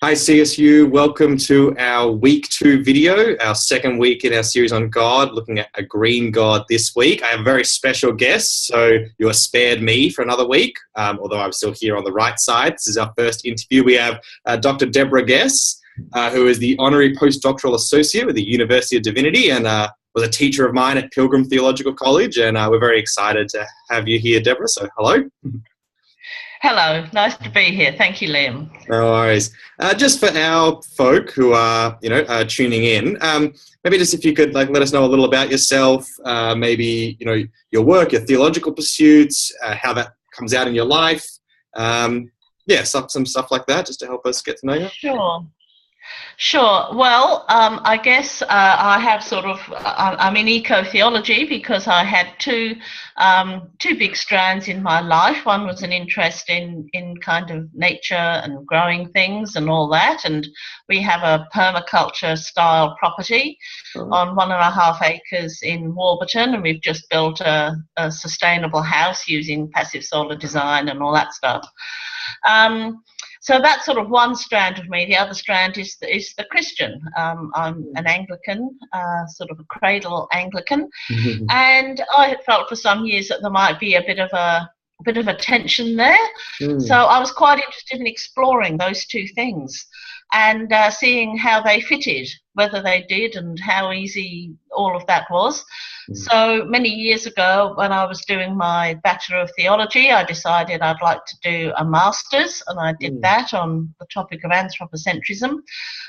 Hi CSU, welcome to our week 2 video, our second week in our series on God, looking at a green God this week. I have a very special guest, so you are spared me for another week, although I'm still here on the right side. This is our first interview. We have Dr. Deborah Guess, who is the Honorary Postdoctoral Associate with the University of Divinity and was a teacher of mine at Pilgrim Theological College, and we're very excited to have you here, Deborah, so hello. Hello, nice to be here. Thank you, Liam. No worries. Just for our folk who are, tuning in, maybe just if you could let us know a little about yourself, maybe, your work, your theological pursuits, how that comes out in your life. Some stuff like that, just to help us get to know you. Sure. Well, I guess I have I'm in eco-theology because I had two big strands in my life. One was an interest in kind of nature and growing things and all that. And we have a permaculture style property on 1.5 acres in Warburton, and we've just built a sustainable house using passive solar design and all that stuff. So that's sort of one strand of me. The other strand is the Christian. I'm an Anglican, sort of a cradle Anglican, and I had felt for some years that there might be a bit of a tension there. So I was quite interested in exploring those two things and seeing how they fitted, whether they did, and how easy all of that was. So many years ago, when I was doing my Bachelor of Theology, I decided I'd like to do a master's, and I did that on the topic of anthropocentrism.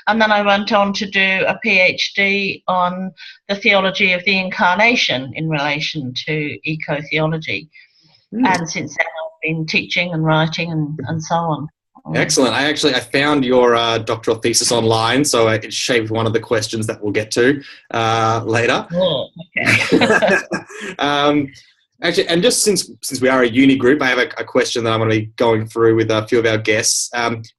And then I went on to do a PhD on the theology of the incarnation in relation to eco-theology. And since then, I've been teaching and writing and so on. Excellent. I found your doctoral thesis online, so it shaped one of the questions that we'll get to later. Oh, okay. Actually, and just since we are a uni group, I have a question that I'm going to be going through with a few of our guests.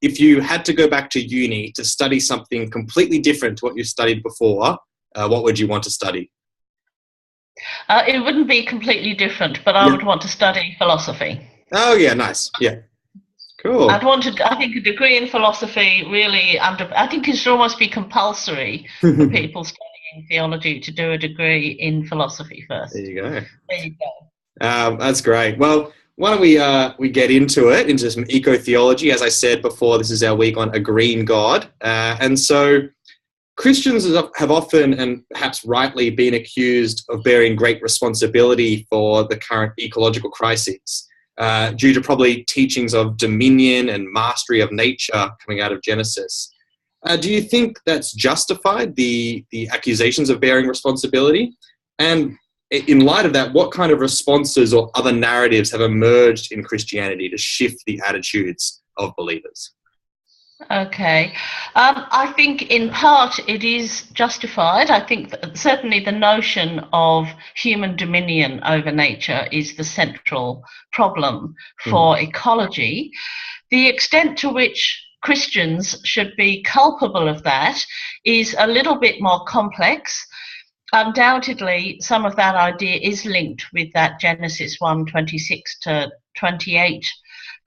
If you had to go back to uni to study something completely different to what you studied before, what would you want to study? It wouldn't be completely different, but I would want to study philosophy. Oh, yeah, nice. Yeah. Cool. I think a degree in philosophy really I think it should almost be compulsory for people studying theology to do a degree in philosophy first. There you go. There you go. That's great. Well, why don't we get into some eco-theology. As I said before, this is our week on a green God. And so Christians have often and perhaps rightly been accused of bearing great responsibility for the current ecological crises. Due to probably teachings of dominion and mastery of nature coming out of Genesis. Do you think that's justified, the accusations of bearing responsibility? And in light of that, what kind of responses or other narratives have emerged in Christianity to shift the attitudes of believers? Okay. I think in part it is justified. I think that certainly the notion of human dominion over nature is the central problem for ecology. The extent to which Christians should be culpable of that is a little bit more complex. Undoubtedly, some of that idea is linked with that Genesis 1:26 to 28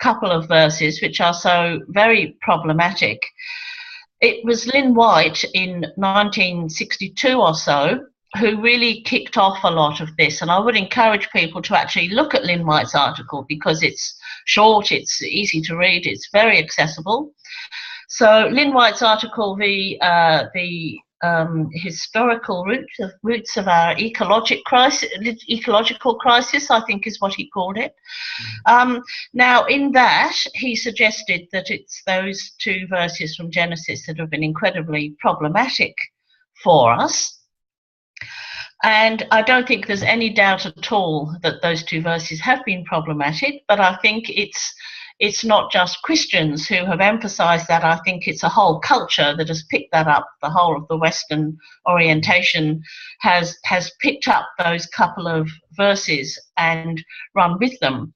couple of verses, which are so very problematic. It was Lynn White in 1962 or so who really kicked off a lot of this, and I would encourage people to actually look at Lynn White's article because it's short, it's easy to read, it's very accessible. So Lynn White's article, the historical roots of our ecological crisis, I think is what he called it. Now, in that, he suggested that it's those two verses from Genesis that have been incredibly problematic for us. And I don't think there's any doubt at all that those two verses have been problematic, but I think it's not just Christians who have emphasized that. I think it's a whole culture that has picked that up. The whole of the Western orientation has picked up those couple of verses and run with them.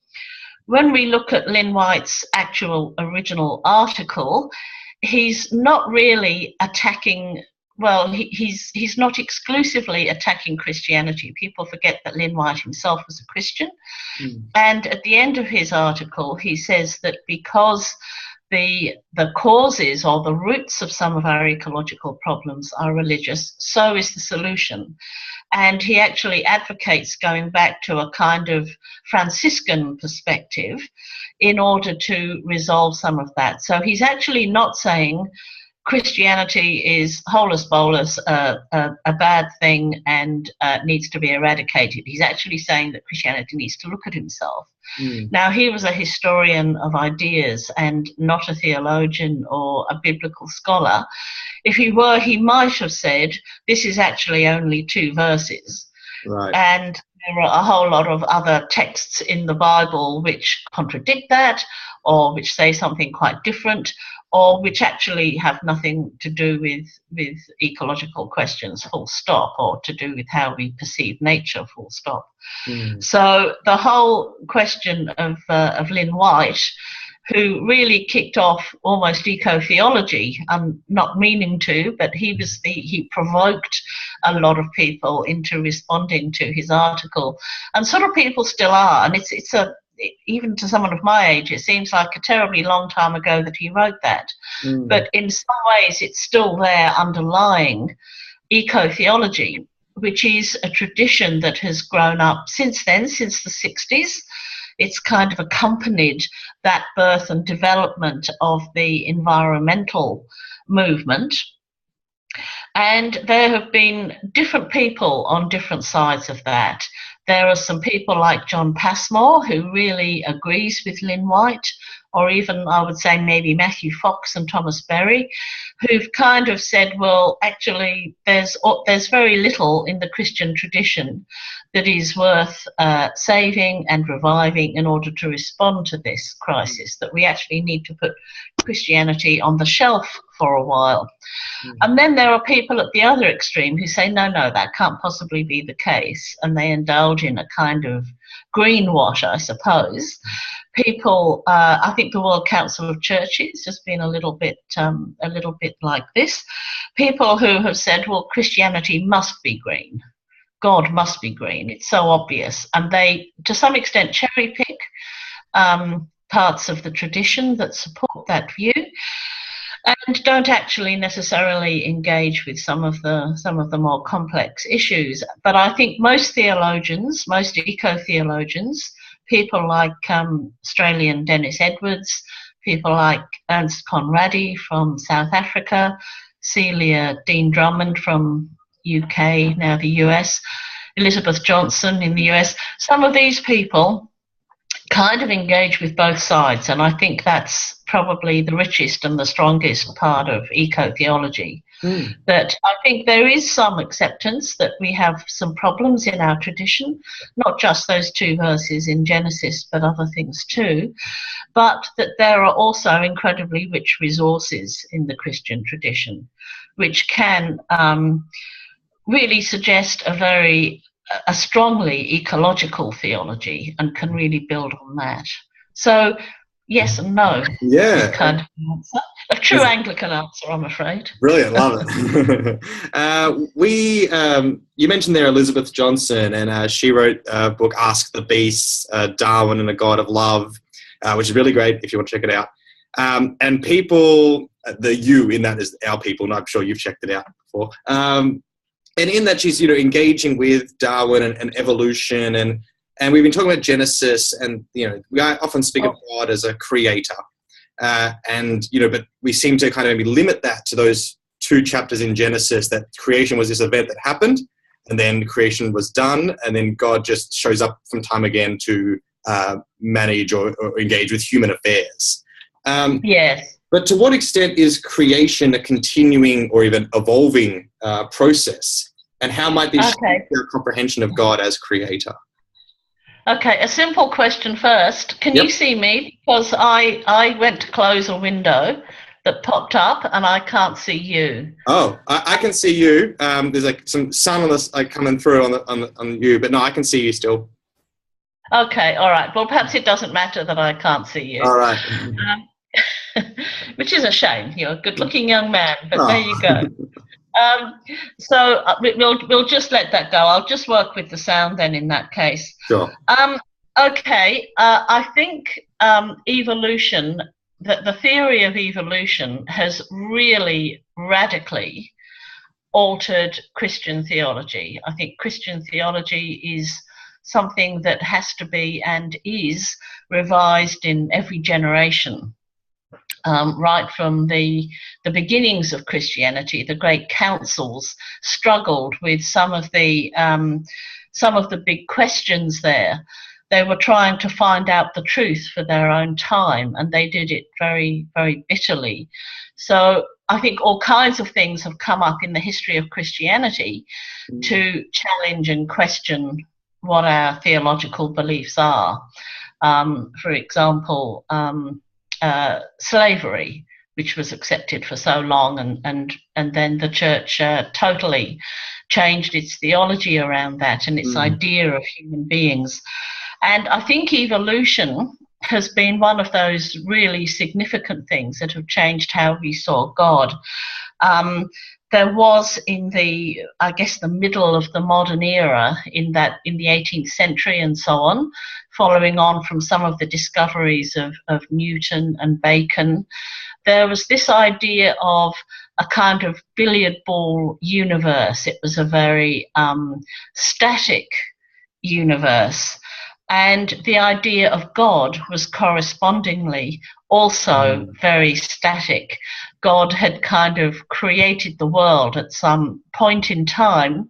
When we look at Lynn White's actual original article, he's not really attacking, well, he's not exclusively attacking Christianity. People forget that Lynn White himself was a Christian. And at the end of his article, he says that because the causes or the roots of some of our ecological problems are religious, so is the solution. And he actually advocates going back to a kind of Franciscan perspective in order to resolve some of that. So he's actually not saying Christianity is holus bolus, a bad thing, and needs to be eradicated. He's actually saying that Christianity needs to look at himself. Now, he was a historian of ideas and not a theologian or a biblical scholar. If he were, he might have said, this is actually only 2 verses. Right. And there are a whole lot of other texts in the Bible which contradict that, or which say something quite different, or which actually have nothing to do with ecological questions, full stop, or to do with how we perceive nature, full stop. So the whole question of Lynn White, who really kicked off almost eco-theology, not meaning to, but he provoked a lot of people into responding to his article, and sort of people still are. And it's even to someone of my age, it seems like a terribly long time ago that he wrote that. But in some ways, it's still there underlying eco-theology, which is a tradition that has grown up since then, since the 60s. It's kind of accompanied that birth and development of the environmental movement. And there have been different people on different sides of that. There are some people like John Passmore, who really agrees with Lynn White, or even, I would say, maybe Matthew Fox and Thomas Berry, who've kind of said, well, actually, there's very little in the Christian tradition that is worth saving and reviving in order to respond to this crisis, that we actually need to put Christianity on the shelf for a while. And then there are people at the other extreme who say, no, that can't possibly be the case, and they indulge in a kind of greenwash, I suppose. People, I think the World Council of Churches has been a little bit like this. People who have said, well, Christianity must be green. God must be green. It's so obvious. And they, to some extent, cherry pick parts of the tradition that support that view, and don't actually necessarily engage with some of the more complex issues. But I think most theologians, most eco-theologians, people like Australian Dennis Edwards, people like Ernst Conradi from South Africa, Celia Dean Drummond from UK, now the US, Elizabeth Johnson in the US, some of these people kind of engage with both sides, and I think that's probably the richest and the strongest part of eco-theology. That I think there is some acceptance that we have some problems in our tradition, not just those 2 verses in Genesis, but other things too, but that there are also incredibly rich resources in the Christian tradition, which can really suggest a strongly ecological theology and can really build on that. So yes and no. Yeah. Is kind of an answer. A true Anglican answer, I'm afraid. Brilliant, love it. You mentioned there Elizabeth Johnson, and she wrote a book, Ask the Beasts, Darwin and a God of Love, which is really great if you want to check it out. And people, the you in that is our people, and I'm sure you've checked it out before. And in that, she's engaging with Darwin and evolution, and we've been talking about Genesis, and we often speak of God as a creator, but we seem to kind of maybe limit that to those 2 chapters in Genesis, that creation was this event that happened, and then creation was done, and then God just shows up from time again to manage or engage with human affairs. Yes. But to what extent is creation a continuing or even evolving process? And how might this shape your comprehension of God as creator? Okay, a simple question first. Can you see me? Because I went to close a window that popped up and I can't see you. Oh, I can see you. There's some sun on this coming through on you, but no, I can see you still. Okay, all right. Well, perhaps it doesn't matter that I can't see you. All right. Which is a shame. You're a good-looking young man, but there you go. So we'll just let that go. I'll just work with the sound then in that case. Sure. Okay. I think evolution the theory of evolution has really radically altered Christian theology. I think Christian theology is something that has to be and is revised in every generation. Right from the beginnings of Christianity, the great councils struggled with some of the big questions there. They were trying to find out the truth for their own time, and they did it very, very bitterly. So I think all kinds of things have come up in the history of Christianity to challenge and question what our theological beliefs are. For example, slavery, which was accepted for so long, and then the church totally changed its theology around that and its idea of human beings. And I think evolution has been one of those really significant things that have changed how we saw God. There was in the middle of the modern era, in the 18th century and so on, following on from some of the discoveries of Newton and Bacon, there was this idea of a kind of billiard ball universe. It was a very static universe. And the idea of God was correspondingly also very static. God had kind of created the world at some point in time,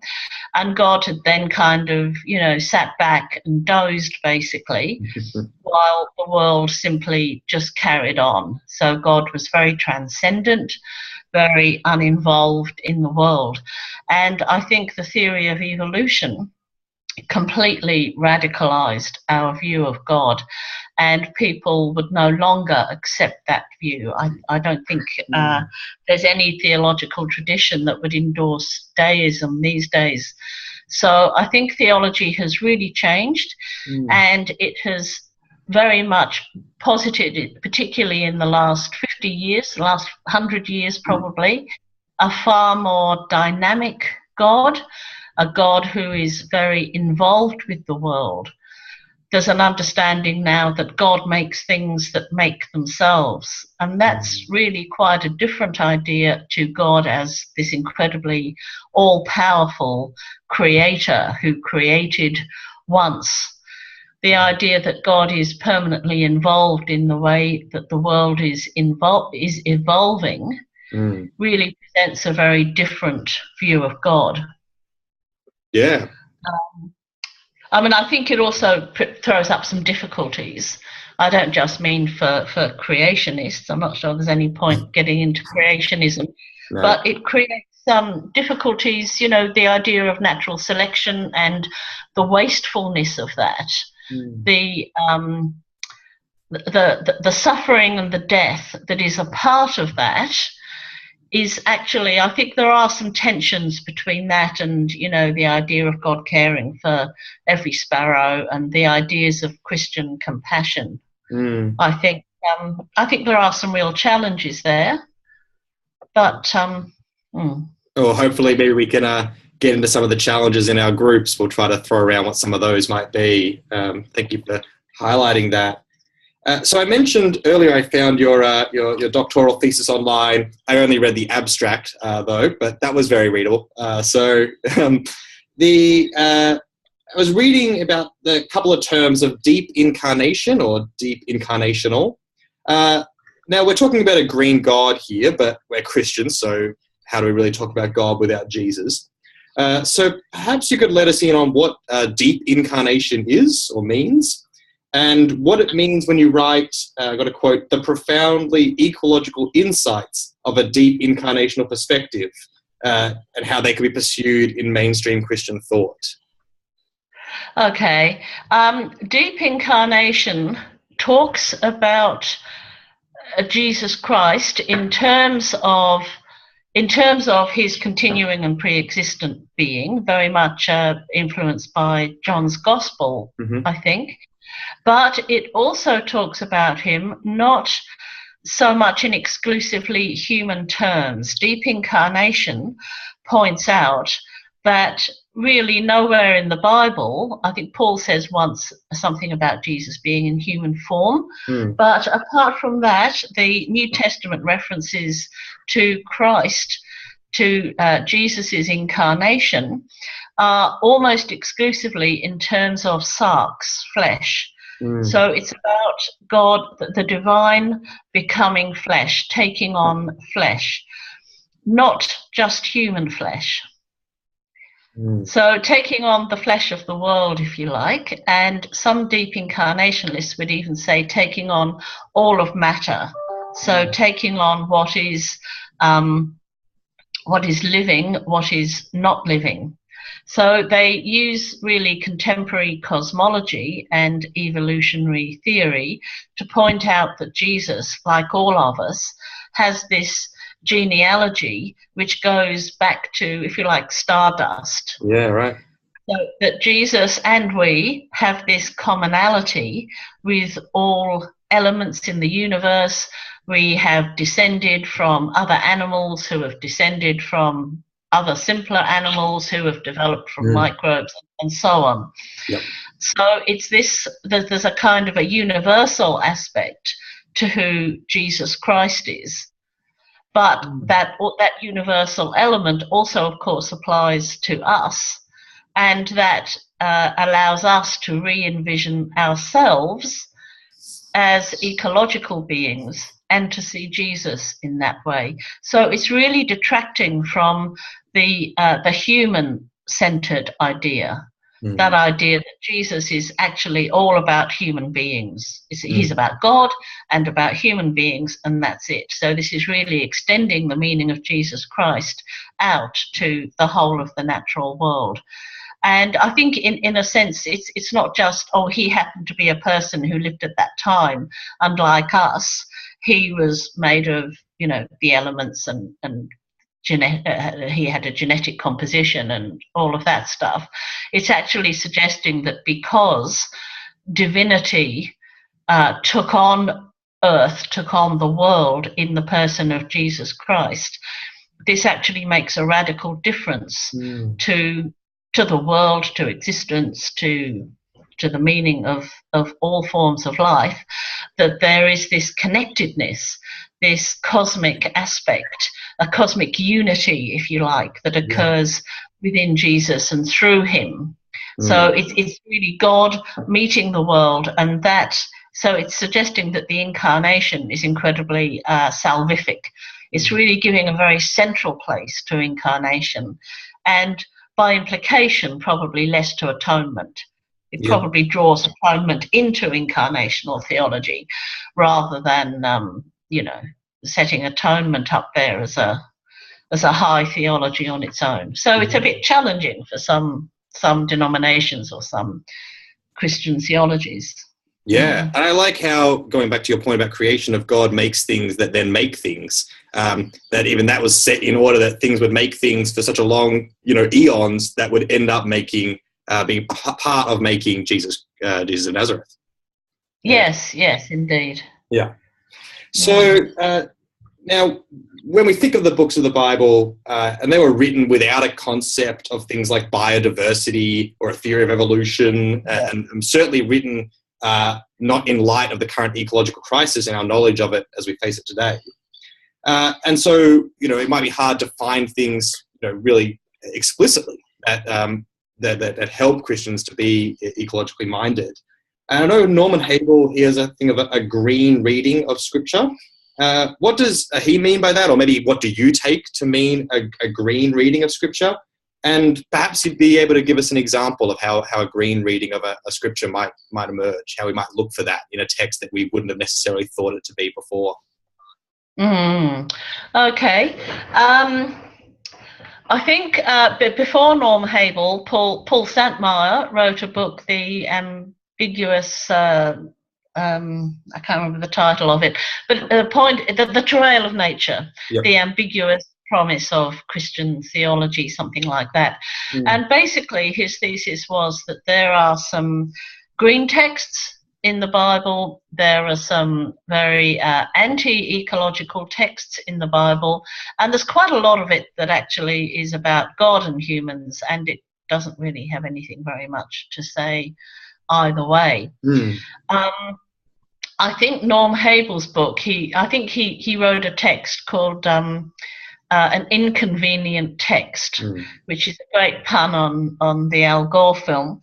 and God had then kind of, sat back and dozed basically, while the world simply just carried on. So God was very transcendent, very uninvolved in the world. And I think the theory of evolution completely radicalized our view of God, and people would no longer accept that view. I don't think there's any theological tradition that would endorse deism these days. So I think theology has really changed, and it has very much posited, particularly in the last 50 years, the last 100 years probably, a far more dynamic God, a God who is very involved with the world. There's an understanding now that God makes things that make themselves, and that's really quite a different idea to God as this incredibly all-powerful creator who created once. The idea that God is permanently involved in the way that the world is evolving really presents a very different view of God. Yeah. I think it also throws up some difficulties. I don't just mean for creationists. I'm not sure there's any point getting into creationism, but it creates some difficulties, the idea of natural selection and the wastefulness of that, the suffering and the death that is a part of that is actually, I think there are some tensions between that and, the idea of God caring for every sparrow and the ideas of Christian compassion. I think there are some real challenges there, but Well, hopefully maybe we can get into some of the challenges in our groups. We'll try to throw around what some of those might be. Thank you for highlighting that. So I mentioned earlier I found your doctoral thesis online. I only read the abstract, though, but that was very readable. I was reading about the couple of terms of deep incarnation or deep incarnational. Now, we're talking about a green God here, but we're Christians, so how do we really talk about God without Jesus? So perhaps you could let us in on what deep incarnation is or means, and what it means when you write, I've got to quote, the profoundly ecological insights of a deep incarnational perspective, and how they can be pursued in mainstream Christian thought. Okay. Deep incarnation talks about Jesus Christ in terms of his continuing and pre-existent being, very much influenced by John's Gospel, I think. But it also talks about him not so much in exclusively human terms. Deep incarnation points out that really nowhere in the Bible. I think Paul says once something about Jesus being in human form. But apart from that, the New Testament references to Christ, to Jesus's incarnation, are almost exclusively in terms of sarx, flesh. So it's about God, the divine, becoming flesh, taking on flesh, not just human flesh. So taking on the flesh of the world, if you like, and some deep incarnationalists would even say taking on all of matter. So taking on what is living, what is not living. So they use really contemporary cosmology and evolutionary theory to point out that Jesus, like all of us, has this genealogy which goes back to, if you like, stardust. Yeah, right. So that Jesus and we have this commonality with all elements in the universe. We have descended from other animals who have descended from other simpler animals who have developed from microbes and so on. Yep. So it's this, there's a kind of a universal aspect to who Jesus Christ is. But that universal element also, of course, applies to us, and that allows us to re-envision ourselves as ecological beings and to see Jesus in that way. So it's really detracting from the human-centered idea, that idea that Jesus is actually all about human beings. He's about God and about human beings, and that's it. So this is really extending the meaning of Jesus Christ out to the whole of the natural world. And I think in a sense, it's not just, oh, he happened to be a person who lived at that time, unlike us. He was made of, the elements and he had a genetic composition and all of that stuff. It's actually suggesting that because divinity took on earth, took on the world in the person of Jesus Christ, this actually makes a radical difference to the world, to existence, to the meaning of all forms of life, that there is this connectedness, this cosmic aspect, a cosmic unity, if you like, that occurs within Jesus and through him. So it's really God meeting the world, and so it's suggesting that the incarnation is incredibly salvific. It's really giving a very central place to incarnation, and by implication, probably less to atonement. It probably draws atonement into incarnational theology rather than, setting atonement up there as a high theology on its own. So it's a bit challenging for some denominations or some Christian theologies. Yeah, and I like how, going back to your point about creation, of God makes things that then make things, that even that was set in order that things would make things for such a long, eons, that would end up making, being part of making Jesus of Nazareth. Yes, indeed. Yeah. So now, when we think of the books of the Bible, and they were written without a concept of things like biodiversity or a theory of evolution, and certainly written not in light of the current ecological crisis and our knowledge of it as we face it today. And so, it might be hard to find things, really explicitly that help Christians to be ecologically minded. And I know Norman Hagel, he has a thing of a green reading of Scripture. What does he mean by that? Or maybe what do you take to mean a green reading of Scripture? And perhaps you'd be able to give us an example of how a green reading of a Scripture might emerge, how we might look for that in a text that we wouldn't have necessarily thought it to be before. Okay. I think before Norman Hagel, Paul Santmeyer wrote a book, The Ambiguous, I can't remember the title of it, but the Travail of Nature, The Ambiguous Promise of Christian Theology, something like that. And basically his thesis was that there are some green texts in the Bible, there are some very anti-ecological texts in the Bible, and there's quite a lot of it that actually is about God and humans, and doesn't really have anything very much to say either way. I think Norm Habel's book, I think he wrote a text called An Inconvenient Text, which is a great pun on the Al Gore film.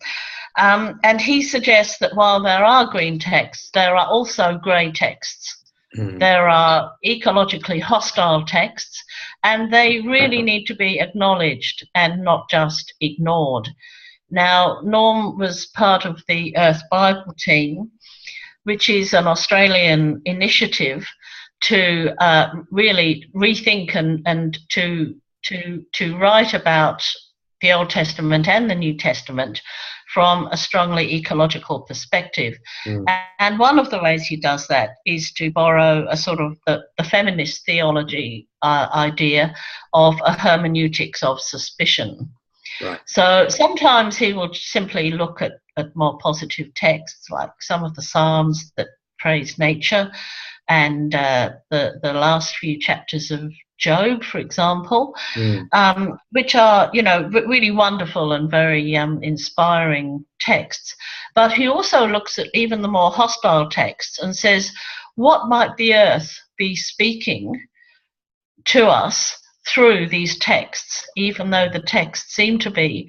And he suggests that while there are green texts, there are also grey texts. There are ecologically hostile texts, and they really need to be acknowledged and not just ignored. Now, Norm was part of the Earth Bible team, which is an Australian initiative to really rethink and to write about the Old Testament and the New Testament from a strongly ecological perspective. And one of the ways he does that is to borrow a sort of the feminist theology idea of a hermeneutics of suspicion. Right. So sometimes he will simply look at more positive texts, like some of the Psalms that praise nature, and the last few chapters of Job, for example, which are, really wonderful and very inspiring texts. But he also looks at even the more hostile texts and says, what might the earth be speaking to us through these texts, even though the texts seem to be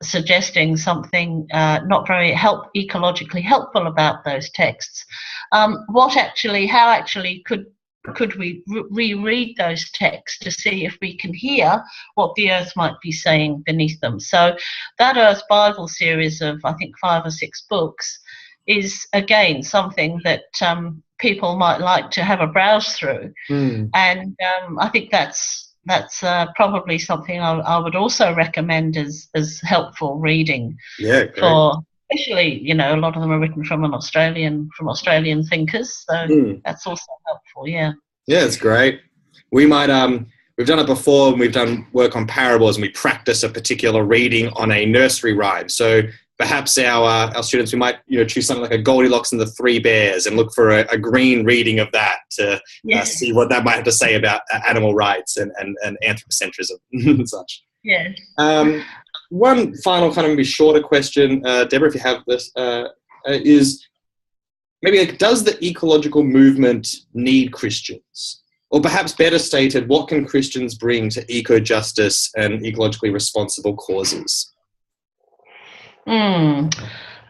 suggesting something not very ecologically helpful about those texts. How actually could we reread those texts to see if we can hear what the earth might be saying beneath them? So that Earth Bible series of, I think, 5 or 6 books is, again, something that people might like to have a browse through. And I think that's probably something I would also recommend as helpful reading. Yeah, great. For especially, a lot of them are written from Australian thinkers, so that's also helpful. Yeah, it's great. We might we've done it before, and we've done work on parables, and we practice a particular reading on a nursery rhyme. So perhaps our students, we might choose something like a Goldilocks and the Three Bears and look for a green reading of that to see what that might have to say about animal rights and anthropocentrism and such. Yes. One final kind of maybe shorter question, Deborah, if you have this, is maybe does the ecological movement need Christians? Or perhaps better stated, what can Christians bring to eco-justice and ecologically responsible causes?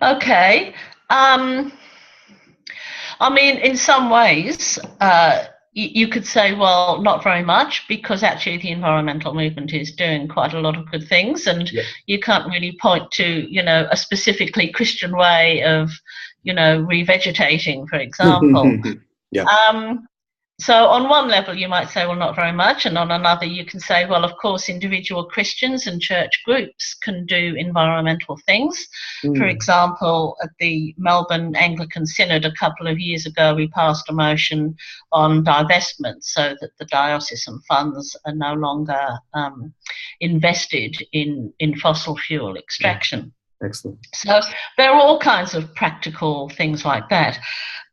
Okay. In some ways, you could say, well, not very much, because actually the environmental movement is doing quite a lot of good things, and you can't really point to, a specifically Christian way of, revegetating, for example. So on one level, you might say, well, not very much. And on another, you can say, well, of course, individual Christians and church groups can do environmental things. For example, at the Melbourne Anglican Synod a couple of years ago, we passed a motion on divestment so that the diocesan funds are no longer invested in fossil fuel extraction. Excellent. So there are all kinds of practical things like that.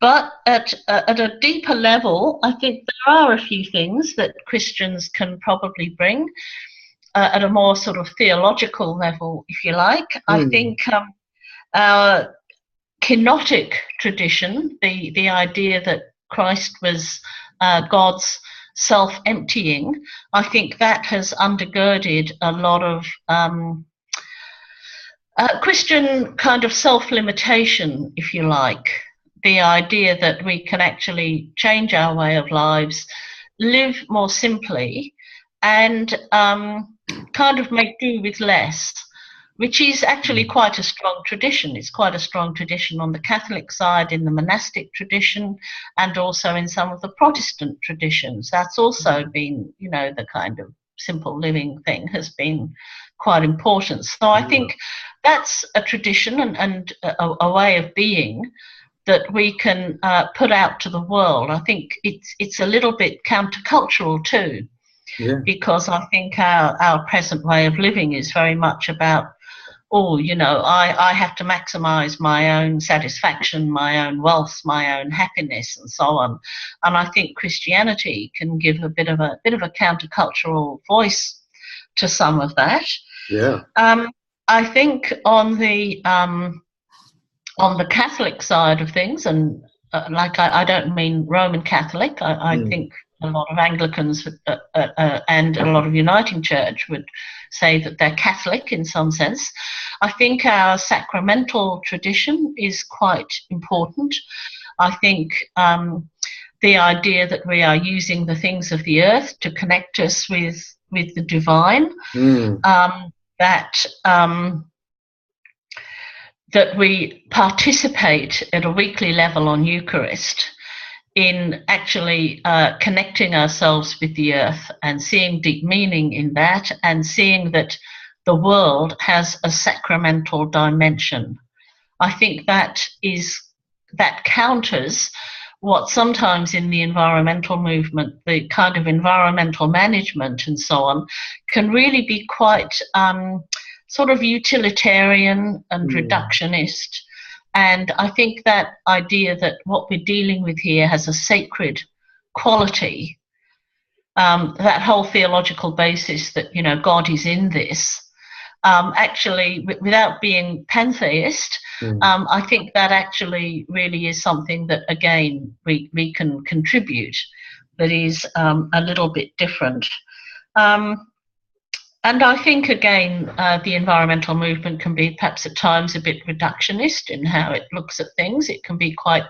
But at a deeper level, I think there are a few things that Christians can probably bring at a more sort of theological level, if you like. I think our kenotic tradition, the idea that Christ was God's self-emptying, I think that has undergirded a lot of Christian kind of self-limitation, if you like. The idea that we can actually change our way of lives, live more simply, and kind of make do with less, which is actually quite a strong tradition. It's quite a strong tradition on the Catholic side, in the monastic tradition, and also in some of the Protestant traditions. That's also been, the kind of simple living thing has been quite important. So I think that's a tradition and a way of being that we can put out to the world. I think it's a little bit countercultural too, because I think our present way of living is very much about, I have to maximize my own satisfaction, my own wealth, my own happiness, and so on. And I think Christianity can give a bit of a countercultural voice to some of that. Yeah. I think on the Catholic side of things, and I don't mean Roman Catholic. I think a lot of Anglicans and a lot of Uniting Church would say that they're Catholic in some sense. I think our sacramental tradition is quite important. I think the idea that we are using the things of the earth to connect us with the divine, that we participate at a weekly level on Eucharist in actually connecting ourselves with the earth and seeing deep meaning in that, and seeing that the world has a sacramental dimension. I think that counters what sometimes in the environmental movement, the kind of environmental management and so on, can really be quite sort of utilitarian and reductionist. And I think that idea that what we're dealing with here has a sacred quality, that whole theological basis that, you know, God is in this, actually, without being pantheist, I think that actually really is something that, again, we can contribute, that is a little bit different. And I think, again, the environmental movement can be perhaps at times a bit reductionist in how it looks at things. It can be quite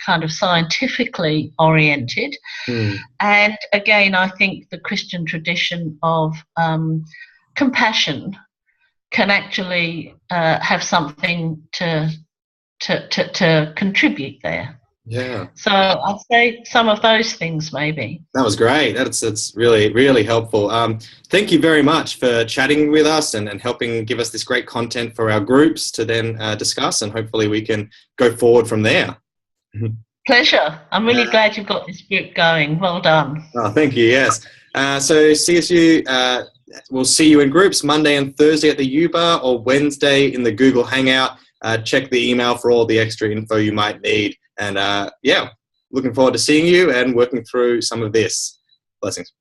kind of scientifically oriented. And again, I think the Christian tradition of compassion can actually have something to contribute there. Yeah. So I'd say some of those things, maybe. That was great. That's really, really helpful. Thank you very much for chatting with us and helping give us this great content for our groups to then discuss, and hopefully we can go forward from there. Pleasure. I'm really glad you've got this group going. Well done. Oh, thank you. Yes. So CSU, we'll see you in groups Monday and Thursday at the U-Bar, or Wednesday in the Google Hangout. Check the email for all the extra info you might need. And yeah, looking forward to seeing you and working through some of this. Blessings.